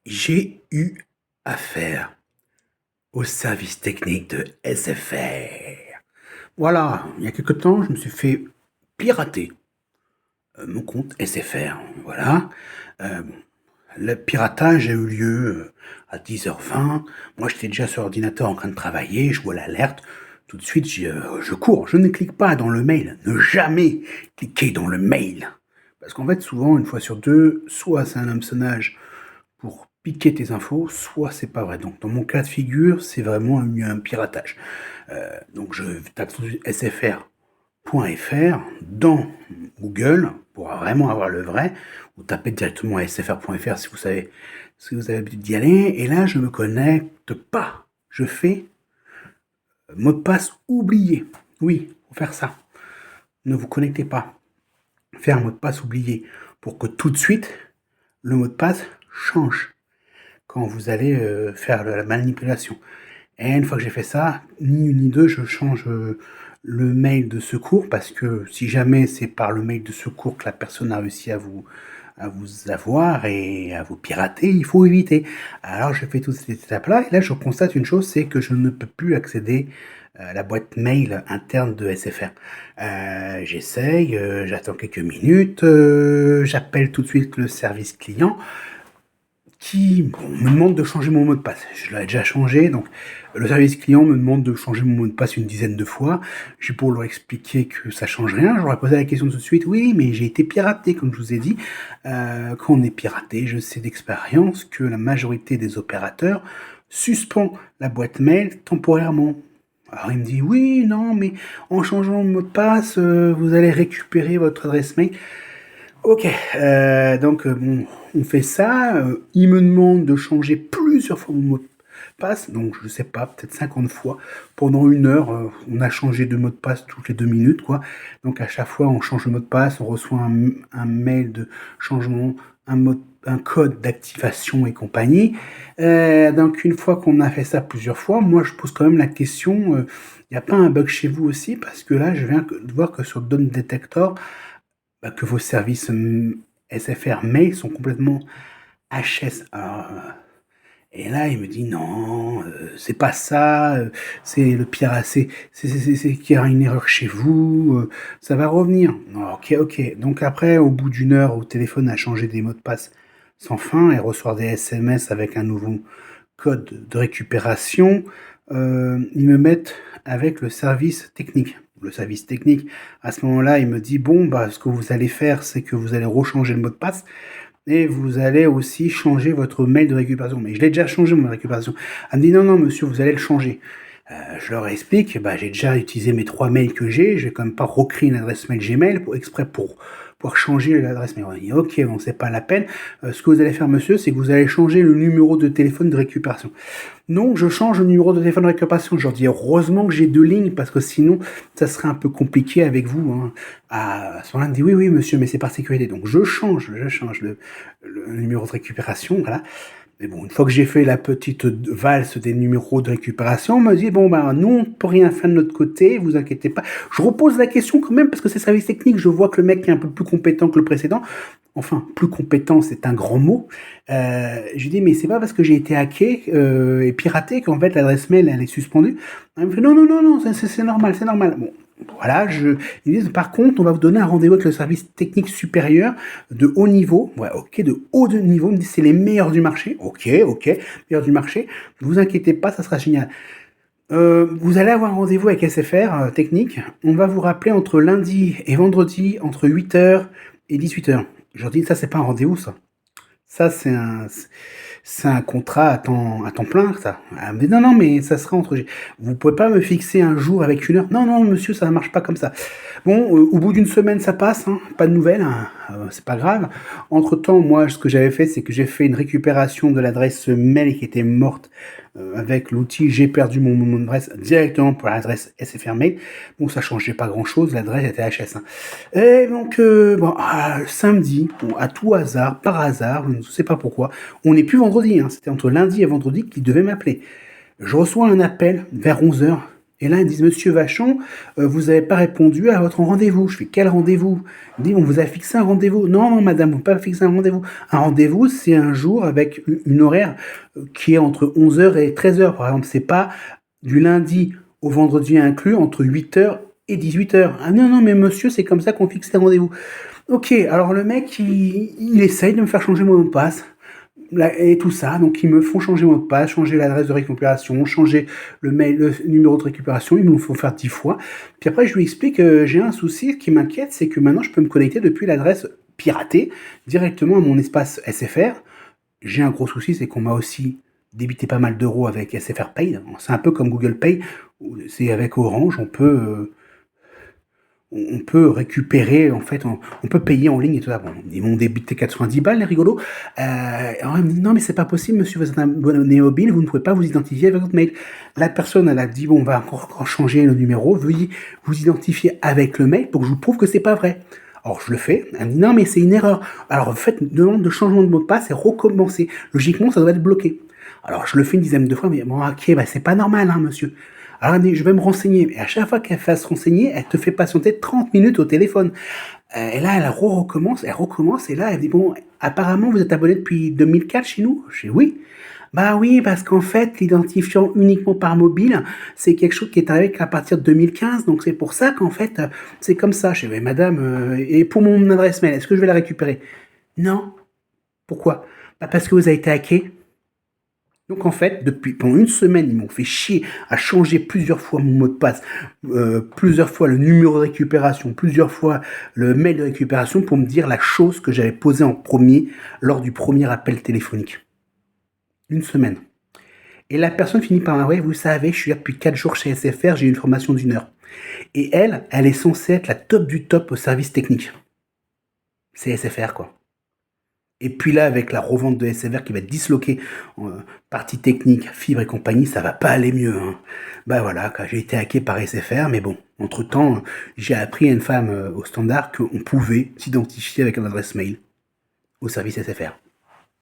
J'ai eu affaire au service technique de SFR. Voilà, il y a quelque temps, je me suis fait pirater mon compte SFR. Voilà. Euh, le piratage a eu lieu à 10h20. Moi, j'étais déjà sur l'ordinateur en train de travailler. Je vois l'alerte. Tout de suite, je cours. Je ne clique pas dans le mail. Ne jamais cliquer dans le mail. Parce qu'en fait, souvent, une fois sur deux, soit c'est un hameçonnage pour piquer tes infos, soit c'est pas vrai. Donc dans mon cas de figure, c'est vraiment un piratage. Donc je tape sfr.fr dans Google pour vraiment avoir le vrai, ou tapez directement sfr.fr si vous avez l'habitude d'y aller, et là je me connecte pas. Je fais mot de passe oublié. Oui, faut faire ça. Ne vous connectez pas. Faire mot de passe oublié pour que tout de suite le mot de passe change quand vous allez faire la manipulation. Et une fois que j'ai fait ça, ni une ni deux, je change le mail de secours parce que si jamais c'est par le mail de secours que la personne a réussi à vous avoir et à vous pirater, il faut éviter. Alors je fais toutes ces étapes-là et là je constate une chose, c'est que je ne peux plus accéder à la boîte mail interne de SFR. J'essaye, j'attends quelques minutes, j'appelle tout de suite le service client qui me demande de changer mon mot de passe. Je l'ai déjà changé, donc le service client me demande de changer mon mot de passe une dizaine de fois. J'ai pour leur expliquer que ça change rien. Je leur ai posé la question tout de suite. Oui, mais j'ai été piraté, comme je vous ai dit. Quand on est piraté, je sais d'expérience que la majorité des opérateurs suspend la boîte mail temporairement. Alors il me dit oui, non, mais en changeant le mot de passe, vous allez récupérer votre adresse mail. Ok, donc bon, on fait ça. Il me demande de changer plusieurs fois mon mot de passe, donc je sais pas, peut-être 50 fois. Pendant une heure, on a changé de mot de passe toutes les 2 minutes, quoi. Donc à chaque fois, on change le mot de passe, on reçoit un mail de changement, un code d'activation et compagnie. Donc une fois qu'on a fait ça plusieurs fois, moi je pose quand même la question, il n'y a pas un bug chez vous aussi? Parce que là, je viens de voir que sur Don Detector, bah, que vos services SFR mail sont complètement HS. Alors, et là, il me dit non, c'est pas ça, c'est le pire, c'est qu'il y a une erreur chez vous, ça va revenir. Ok, ok. Donc après, au bout d'une heure, au téléphone a changé des mots de passe sans fin et reçoit des SMS avec un nouveau code de récupération, ils me mettent avec le service technique. Le service technique, à ce moment-là, il me dit, bon, bah, ce que vous allez faire, c'est que vous allez rechanger le mot de passe et vous allez aussi changer votre mail de récupération. Mais je l'ai déjà changé, mon mail de récupération. Elle me dit, non, non, monsieur, vous allez le changer. Je leur explique, bah, j'ai déjà utilisé mes 3 mails que j'ai, je vais quand même pas recréer une adresse mail Gmail exprès pour pouvoir changer l'adresse mail. On dit, ok, bon, c'est pas la peine. Ce que vous allez faire, monsieur, c'est que vous allez changer le numéro de téléphone de récupération. Non, je change le numéro de téléphone de récupération. Je leur dis, heureusement que j'ai 2 lignes, parce que sinon, ça serait un peu compliqué avec vous. Hein. À ce moment-là, il me dit, oui, oui, monsieur, mais c'est par sécurité. Donc, je change le numéro de récupération, voilà. Mais bon, une fois que j'ai fait la petite valse des numéros de récupération, on me dit, bon, ben, nous, on peut rien faire de notre côté, vous inquiétez pas. Je repose la question quand même, parce que c'est service technique, je vois que le mec est un peu plus compétent que le précédent. Enfin, plus compétent, c'est un grand mot. Je lui dis, mais c'est pas parce que j'ai été hacké et piraté qu'en fait l'adresse mail elle est suspendue. Elle me fait, non, non, non, non, c'est normal, c'est normal. Bon, voilà, ils disent, par contre, on va vous donner un rendez-vous avec le service technique supérieur de haut niveau. Ouais, ok, de haut de niveau. Ils me disent, c'est les meilleurs du marché. Ok, ok, meilleurs du marché. Ne vous inquiétez pas, ça sera génial. Vous allez avoir un rendez-vous avec SFR technique. On va vous rappeler entre lundi et vendredi, entre 8h et 18h. Je leur dis, ça, c'est pas un rendez-vous, ça. Ça, c'est un contrat à temps plein, ça. Elle me dit, non, non, mais ça sera entre... Vous pouvez pas me fixer un jour avec une heure. Non, non, monsieur, ça ne marche pas comme ça. Bon, au bout d'une semaine, ça passe, hein, pas de nouvelles, hein, c'est pas grave. Entre-temps, moi, ce que j'avais fait, c'est que j'ai fait une récupération de l'adresse mail qui était morte avec l'outil J'ai perdu mon mot d'adresse directement pour l'adresse SFR mail. Bon, ça changeait pas grand-chose, l'adresse était HS. Hein. Et donc, bon, samedi, bon, à tout hasard, par hasard, je ne sais pas pourquoi, on n'est plus vendredi, hein, c'était entre lundi et vendredi qu'il devait m'appeler. Je reçois un appel vers 11h Et là, ils disent: «Monsieur Vachon, vous n'avez pas répondu à votre rendez-vous». Je fais: «Quel rendez-vous?» Ils disent: «On vous a fixé un rendez-vous». «Non, non madame, on peut pas fixer un rendez-vous». Un rendez-vous, c'est un jour avec une horaire, qui est entre 11 heures et 13 heures, par exemple. C'est pas du lundi au vendredi inclus entre 8 heures et 18 heures. «Ah non, non, mais monsieur, c'est comme ça qu'on fixe les rendez-vous». OK, alors le mec, il essaye de me faire changer mon mot de passe et tout ça, donc ils me font changer mon mot de passe, changer l'adresse de récupération, changer le mail, le numéro de récupération, ils me le font faire 10 fois. Puis après, je lui explique que j'ai un souci qui m'inquiète, c'est que maintenant, je peux me connecter depuis l'adresse piratée directement à mon espace SFR. J'ai un gros souci, c'est qu'on m'a aussi débité pas mal d'euros avec SFR Pay. C'est un peu comme Google Pay, c'est avec Orange, on peut récupérer, en fait, on peut payer en ligne et tout ça. Bon, ils m'ont débité 90 balles, les rigolos. Alors il me dit: «Non, mais c'est pas possible, monsieur, vous êtes un abonné mobile, vous ne pouvez pas vous identifier avec votre mail». La personne, elle a dit: «Bon, on va encore changer le numéro, veuillez vous identifier avec le mail pour que je vous prouve que c'est pas vrai». Alors je le fais, elle me dit: «Non, mais c'est une erreur». Alors faites une demande de changement de mot de passe et recommencer. Logiquement, ça doit être bloqué. Alors je le fais une dizaine de fois, mais bon, OK, bah, c'est pas normal, hein, monsieur. Alors elle me dit: «Je vais me renseigner». Et à chaque fois qu'elle fait se renseigner, elle te fait patienter 30 minutes au téléphone. Et là, elle recommence, elle recommence, et là, elle dit: «Bon, apparemment, vous êtes abonné depuis 2004 chez nous?» Je dis: «Oui». «Bah oui, parce qu'en fait, l'identifiant uniquement par mobile, c'est quelque chose qui est arrivé qu'à partir de 2015, donc c'est pour ça qu'en fait, c'est comme ça». Je dis: «Mais madame, et pour mon adresse mail, est-ce que je vais la récupérer?» «Non». «Pourquoi?» «Bah parce que vous avez été hacké». Donc en fait, pendant une semaine, ils m'ont fait chier à changer plusieurs fois mon mot de passe, plusieurs fois le numéro de récupération, plusieurs fois le mail de récupération pour me dire la chose que j'avais posée en premier lors du premier appel téléphonique. Une semaine. Et la personne finit par m'envoyer: «Vous savez, je suis là depuis 4 jours chez SFR, j'ai une formation d'1 heure». Et elle est censée être la top du top au service technique. C'est SFR, quoi. Et puis là, avec la revente de SFR qui va être disloquée en partie technique, fibre et compagnie, ça va pas aller mieux, hein. Bah voilà, quoi, j'ai été hacké par SFR, mais bon, entre-temps, j'ai appris à une femme au standard qu'on pouvait s'identifier avec une adresse mail au service SFR.